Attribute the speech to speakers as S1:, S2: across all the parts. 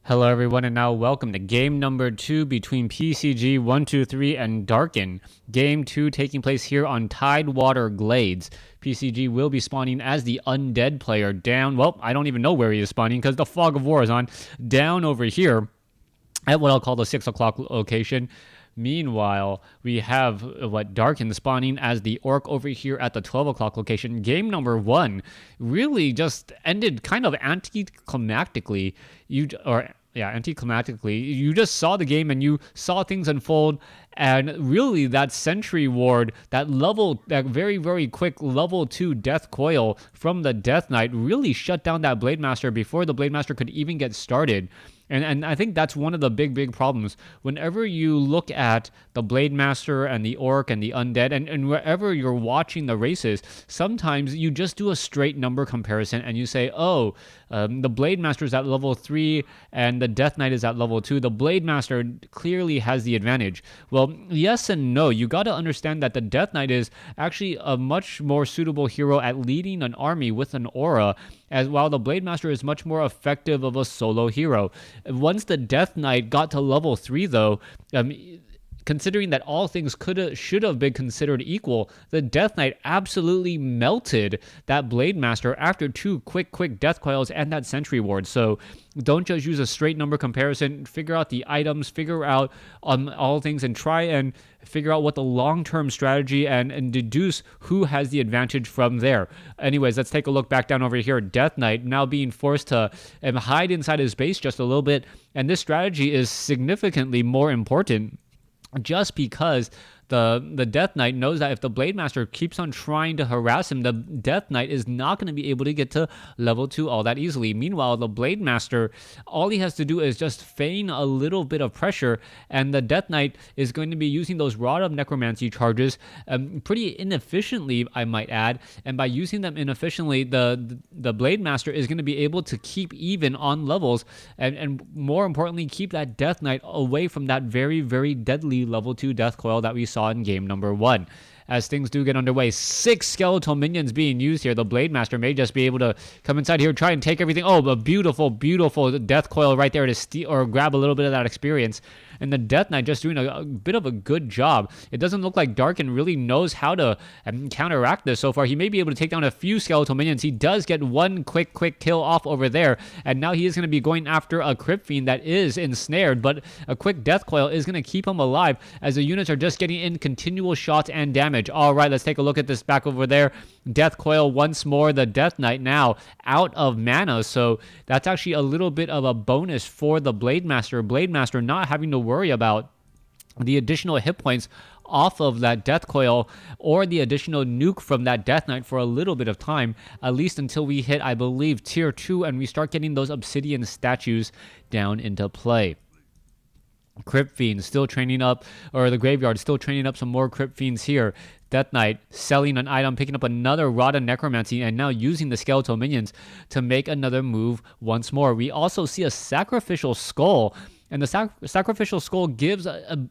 S1: Hello everyone, and now welcome to game number 2 between PCG123 and Darken. Game 2 taking place here on Tidewater Glades. PCG will be spawning as the undead player down, well, I don't even know where he is spawning because the fog of war is on, down over here at what I'll call the 6 o'clock location. Meanwhile, we have Darken spawning as the orc over here at the 12 o'clock location. Game number 1 really just ended kind of anticlimactically. Anticlimactically. You just saw the game and you saw things unfold, and really that sentry ward, that very, very quick level 2 death coil from the Death Knight really shut down that Blade Master before the Blade Master could even get started. And I think that's one of the big problems. Whenever you look at the Blade Master and the Orc and the Undead, and wherever you're watching the races, sometimes you just do a straight number comparison and you say, the Blade Master is at level 3 and the Death Knight is at level 2. The Blade Master clearly has the advantage. Well, yes and no. You got to understand that the Death Knight is actually a much more suitable hero at leading an army with an aura, as while the Blade Master is much more effective of a solo hero. Once the Death Knight got to level 3, though, considering that all things should have been considered equal, the Death Knight absolutely melted that Blade Master after 2 quick death coils and that sentry ward. So don't just use a straight number comparison. Figure out the items, figure out all things, and try and figure out what the long-term strategy and deduce who has the advantage from there. Anyways, let's take a look back down over here. Death Knight now being forced to hide inside his base just a little bit, and this strategy is significantly more important just because the Death Knight knows that if the Blade Master keeps on trying to harass him, the Death Knight is not going to be able to get to level 2 all that easily. Meanwhile, the Blade Master, all he has to do is just feign a little bit of pressure, and the Death Knight is going to be using those Rod of Necromancy charges pretty inefficiently, I might add. And by using them inefficiently, the Blade Master is going to be able to keep even on levels, and more importantly, keep that Death Knight away from that very, very deadly level 2 death coil that we saw in game number 1. As things do get underway, 6 skeletal minions being used here. The Blade Master may just be able to come inside here, try and take everything. Oh, a beautiful death coil right there to steal or grab a little bit of that experience. And the Death Knight just doing a bit of a good job. It doesn't look like Darken really knows how to counteract this so far. He may be able to take down a few skeletal minions. He does get one quick kill off over there. And now he is going to be going after a Crypt Fiend that is ensnared. But a quick death coil is going to keep him alive as the units are just getting in continual shots and damage. All right, let's take a look at this back over there. Death coil once more. The Death Knight now out of mana. So that's actually a little bit of a bonus for the Blade Master. Blade Master not having to worry about the additional hit points off of that death coil or the additional nuke from that Death Knight for a little bit of time, at least until we hit, I believe, tier 2 and we start getting those obsidian statues down into play. Crypt Fiend still training up, or the Graveyard still training up some more Crypt Fiends here. Death Knight selling an item, picking up another Rod of Necromancy, and now using the skeletal minions to make another move once more. We also see a Sacrificial Skull, and the Sacrificial Skull gives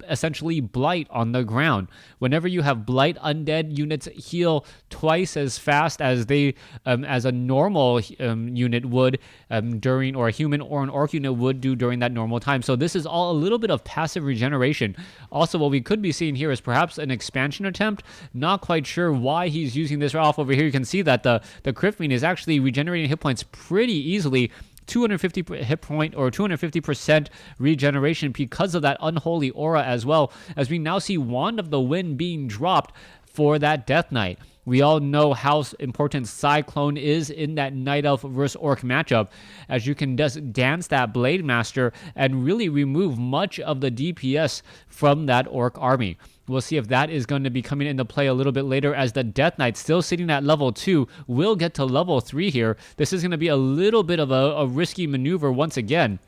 S1: essentially Blight on the ground. Whenever you have Blight, undead units heal twice as fast as they as a normal unit would during, or a human or an orc unit would do during that normal time. So this is all a little bit of passive regeneration. Also, what we could be seeing here is perhaps an expansion attempt. Not quite sure why he's using this off over here. You can see that the Crypt Fiend is actually regenerating hit points pretty easily. 250 hit point or 250% regeneration because of that unholy aura, as well as we now see Wand of the Wind being dropped for that Death Knight. We all know how important Cyclone is in that Night Elf versus Orc matchup, as you can just dance that Blade Master and really remove much of the DPS from that Orc army. We'll see if that is going to be coming into play a little bit later, as the Death Knight, still sitting at level 2, will get to level 3 here. This is going to be a little bit of a risky maneuver once again.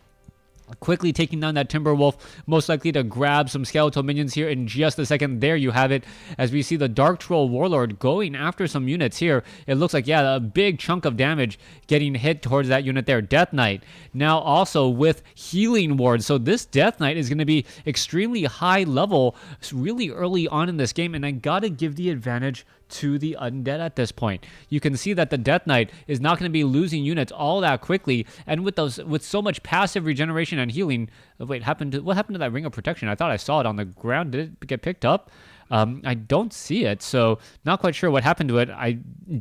S1: Quickly taking down that Timberwolf, most likely to grab some skeletal minions here in just a second. There you have it, as we see the Dark Troll Warlord going after some units here. It looks like, yeah, a big chunk of damage getting hit towards that unit there. Death Knight now also with healing wards. So this Death Knight is going to be extremely high level really early on in this game, and I gotta give the advantage to the undead at this point. You can see that the Death Knight is not going to be losing units all that quickly, and with so much passive regeneration and healing. Wait, what happened to that Ring of Protection? I thought I saw it on the ground. Did it get picked up? I don't see it, so not quite sure what happened to it. I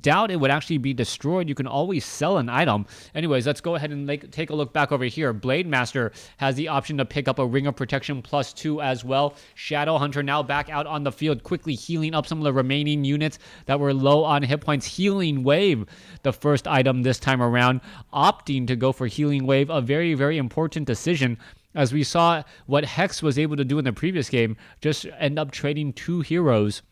S1: doubt it would actually be destroyed. You can always sell an item. Anyways, let's go ahead and take a look back over here. Blade Master has the option to pick up a Ring of Protection +2 as well. Shadow Hunter now back out on the field, quickly healing up some of the remaining units that were low on hit points. Healing Wave, the first item this time around, opting to go for Healing Wave, a very, very important decision. As we saw what Hex was able to do in the previous game, just end up trading 2 heroes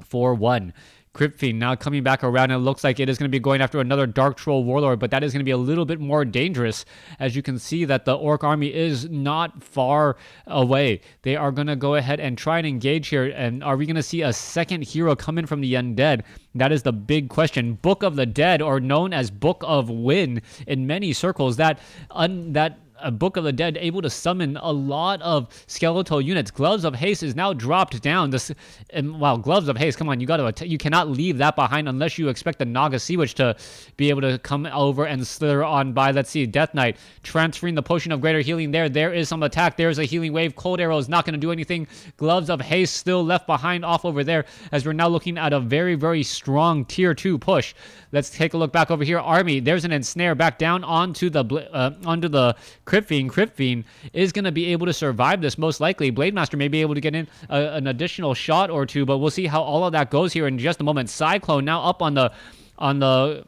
S1: for 1. Crypt Fiend now coming back around, and it looks like it is going to be going after another Dark Troll Warlord, but that is going to be a little bit more dangerous, as you can see that the Orc army is not far away. They are going to go ahead and try and engage here, and are we going to see a second hero come in from the undead? That is the big question. Book of the Dead, or known as Book of Win in many circles, a Book of the Dead able to summon a lot of skeletal units. Gloves of Haste is now dropped down. Gloves of Haste, come on, you cannot leave that behind unless you expect the Naga Sea Witch to be able to come over and slither on by. Let's see, Death Knight transferring the Potion of Greater Healing there. There is some attack. There's a Healing Wave. Cold Arrow is not going to do anything. Gloves of Haste still left behind off over there, as we're now looking at a very, very strong tier 2 push. Let's take a look back over here. Army, there's an Ensnare back down onto the Crypt Fiend. Crypt Fiend is going to be able to survive this most likely. Blade Master may be able to get in an additional shot or 2, but we'll see how all of that goes here in just a moment. Cyclone now up on the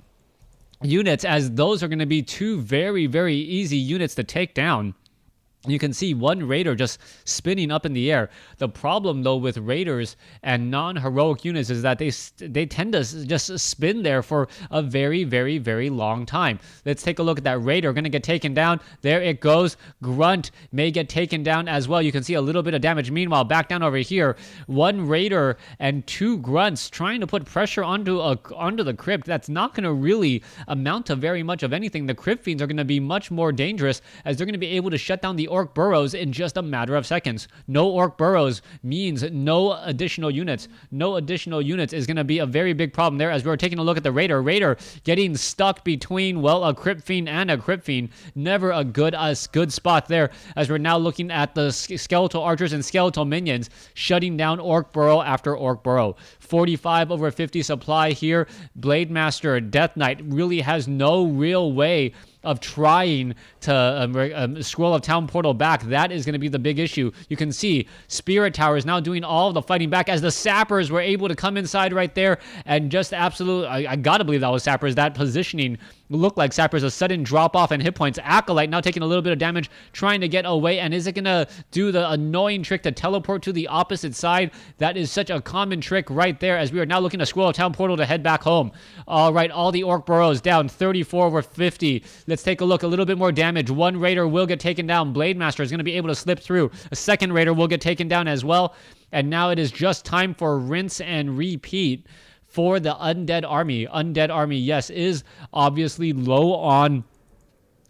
S1: units, as those are going to be 2 very, very easy units to take down. You can see 1 Raider just spinning up in the air. The problem, though, with Raiders and non-heroic units is that they tend to just spin there for a very, very, very long time. Let's take a look at that Raider. Going to get taken down. There it goes. Grunt may get taken down as well. You can see a little bit of damage. Meanwhile, back down over here, 1 Raider and 2 Grunts trying to put pressure onto the Crypt. That's not going to really amount to very much of anything. The Crypt Fiends are going to be much more dangerous, as they're going to be able to shut down the Orc burrows in just a matter of seconds. No Orc burrows means no additional units. No additional units is going to be a very big problem there, as we're taking a look at the Raider. Raider getting stuck between, a Crypt Fiend and a Crypt Fiend. Never a good spot there, as we're now looking at the Skeletal Archers and Skeletal Minions shutting down Orc burrow after Orc burrow. 45 over 50 supply here. Blade Master, Death Knight really has no real way of trying to Scroll of Town Portal back. That is going to be the big issue. You can see Spirit Tower is now doing all of the fighting back, as the Sappers were able to come inside right there and just absolutely, I gotta believe that was Sappers. That positioning looked like Sappers. A sudden drop off in hit points. Acolyte now taking a little bit of damage, trying to get away, and is it going to do the annoying trick to teleport to the opposite side? That is such a common trick right there, as we are now looking to Scroll of Town Portal to head back home. All right, all the Orc burrows down, 34 over 50. Let's take a look. A little bit more damage. 1 Raider will get taken down. Blade Master is going to be able to slip through. A second Raider will get taken down as well. And now it is just time for rinse and repeat for the Undead Army. Undead Army, yes, is obviously low on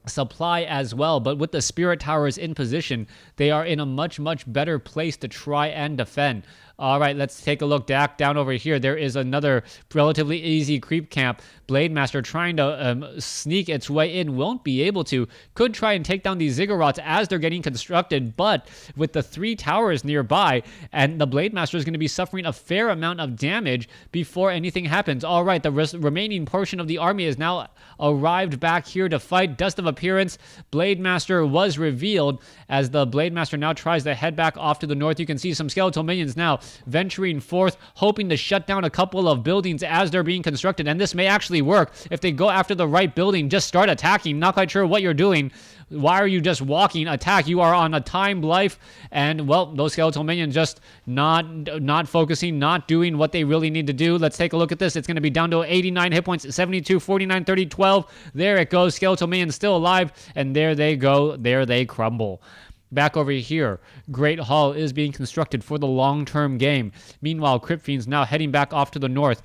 S1: supply as well, but with the Spirit Towers in position, they are in a much, much better place to try and defend. All right, let's take a look down over here. There is another relatively easy creep camp. Blade Master trying to sneak its way in, won't be able to. Could try and take down these Ziggurats as they're getting constructed, but with the 3 towers nearby, and the Blade Master is going to be suffering a fair amount of damage before anything happens. All right, the remaining portion of the army is now arrived back here to fight. Dust of Appearance. Blade Master was revealed, as the Blade Master now tries to head back off to the north. You can see some skeletal minions now venturing forth, hoping to shut down a couple of buildings as they're being constructed. And this may actually work if they go after the right building. Just start attacking. Not quite sure what you're doing. Why are you just walking? Attack. You are on a timed life. And, well, those skeletal minions just not focusing, not doing what they really need to do. Let's take a look at this. It's going to be down to 89 hit points, 72, 49, 30, 12. There it goes. Skeletal minions still alive. And there they go. There they crumble. Back over here, Great Hall is being constructed for the long-term game. Meanwhile, Crypt Fiends now heading back off to the north.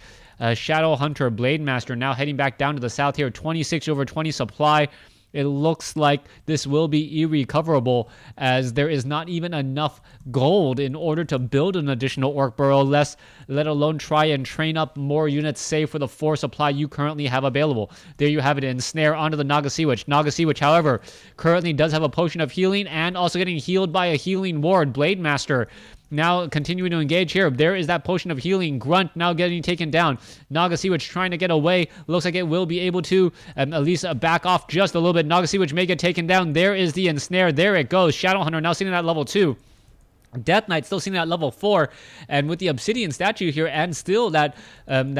S1: Shadow Hunter, Blade Master now heading back down to the south here. 26 over 20 supply. it looks like this will be irrecoverable, as there is not even enough gold in order to build an additional Orc Burrow, let alone try and train up more units, save for the 4 supply you currently have available. There you have it, ensnare onto the Naga Sea Witch. Naga Sea Witch, however, currently does have a potion of healing and also getting healed by a healing ward. Blade Master now continuing to engage here. There is that potion of healing. Grunt now getting taken down. Naga Sea Witch trying to get away. Looks like it will be able to at least back off just a little bit. Naga Sea Witch may get taken down. There is the ensnare. There it goes. Shadowhunter now sitting at level 2. Death Knight still sitting at level 4, and with the Obsidian statue here and still that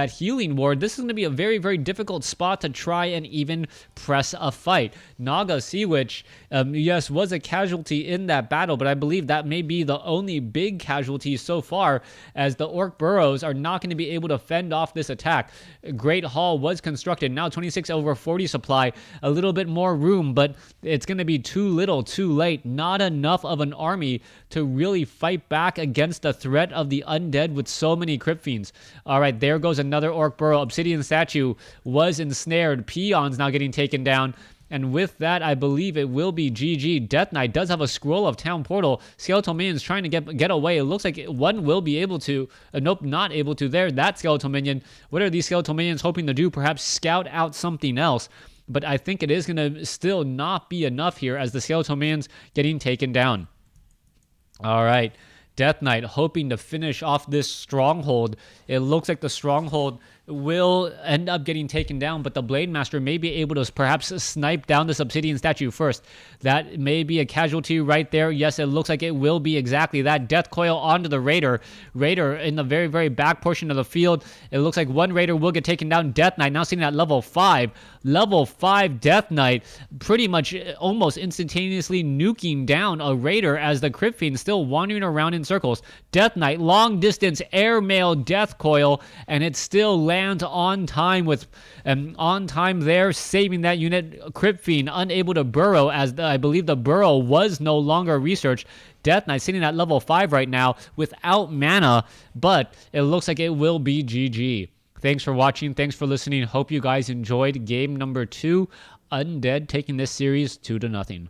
S1: healing ward, this is going to be a very, very difficult spot to try and even press a fight. Naga Sea Witch, yes, was a casualty in that battle, but I believe that may be the only big casualty so far, as the Orc Burrows are not going to be able to fend off this attack. Great Hall was constructed, now 26 over 40 supply, a little bit more room, but it's going to be too little, too late, not enough of an army to really fight back against the threat of the undead with so many Crypt Fiends. All right, there goes another Orc Burrow. Obsidian statue was ensnared. Peons now getting taken down. And with that, I believe it will be GG. Death Knight does have a scroll of Town Portal. Skeletal Minions trying to get away. It looks like one will be able to. Nope, not able to. There, that Skeletal Minion. What are these Skeletal Minions hoping to do? Perhaps scout out something else. But I think it is going to still not be enough here, as the Skeletal Minions getting taken down. All right, Death Knight hoping to finish off this stronghold. It looks like the stronghold will end up getting taken down, but the Blade Master may be able to perhaps snipe down this Obsidian statue first. That may be a casualty right there. Yes, it looks like it will be exactly that. Death Coil onto the Raider. Raider in the very, very back portion of the field. It looks like one Raider will get taken down. Death Knight now sitting at level 5. Level 5 Death Knight pretty much almost instantaneously nuking down a Raider, as the Crypt Fiend still wandering around in circles. Death Knight, long distance airmail Death Coil, and it still lands on time with on time there, saving that unit. Crypt Fiend unable to burrow, as I believe the burrow was no longer researched. Death Knight sitting at level 5 right now without mana, but it looks like it will be GG. Thanks for watching. Thanks for listening. Hope you guys enjoyed game number 2. Undead taking this series 2-0.